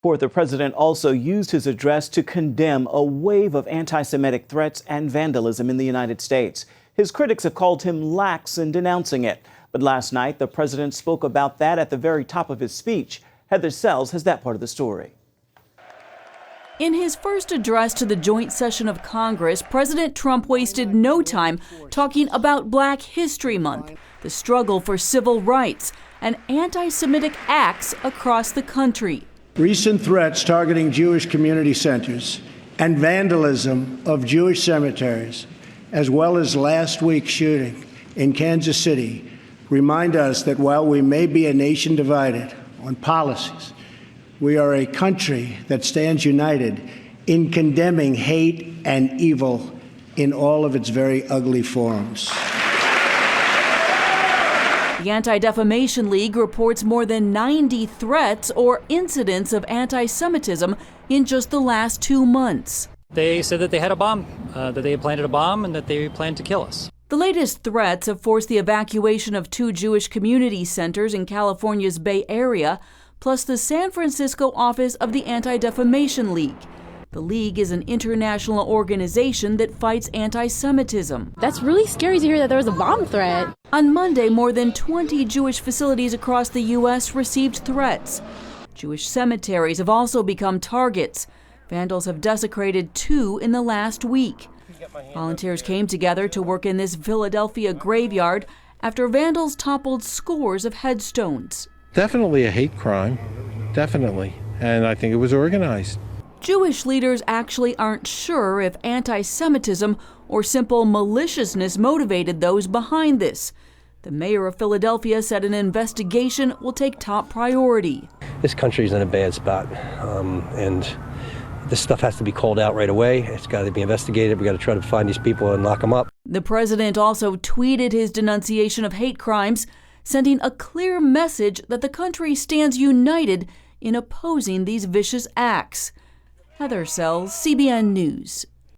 The president also used his address to condemn a wave of anti-Semitic threats and vandalism in the United States. His critics have called him lax in denouncing it. But last night, the president spoke about that at the very top of his speech. Heather Sells has that part of the story. In his first address to the joint session of Congress, President Trump wasted no time talking about Black History Month, the struggle for civil rights, and anti-Semitic acts across the country. Recent threats targeting Jewish community centers and vandalism of Jewish cemeteries, as well as last week's shooting in Kansas City, remind us that while we may be a nation divided on policies, we are a country that stands united in condemning hate and evil in all of its very ugly forms. The Anti-Defamation League reports more than 90 threats or incidents of anti-Semitism in just the last 2 months. They said that they had a bomb, that they had planted a bomb and that they planned to kill us. The latest threats have forced the evacuation of 2 Jewish community centers in California's Bay Area, plus the San Francisco office of the Anti-Defamation League. The League is an international organization that fights anti-Semitism. That's really scary to hear that there was a bomb threat. On Monday, more than 20 Jewish facilities across the U.S. received threats. Jewish cemeteries have also become targets. Vandals have desecrated 2 in the last week. Volunteers came together to work in this Philadelphia graveyard after vandals toppled scores of headstones. Definitely a hate crime, definitely, and I think it was organized. Jewish leaders actually aren't sure if anti-Semitism or simple maliciousness motivated those behind this. The mayor of Philadelphia said an investigation will take top priority. This country's in a bad spot, and this stuff has to be called out right away. It's got to be investigated. We got to try to find these people and lock them up. The president also tweeted his denunciation of hate crimes, sending a clear message that the country stands united in opposing these vicious acts. Heather Sells, CBN News.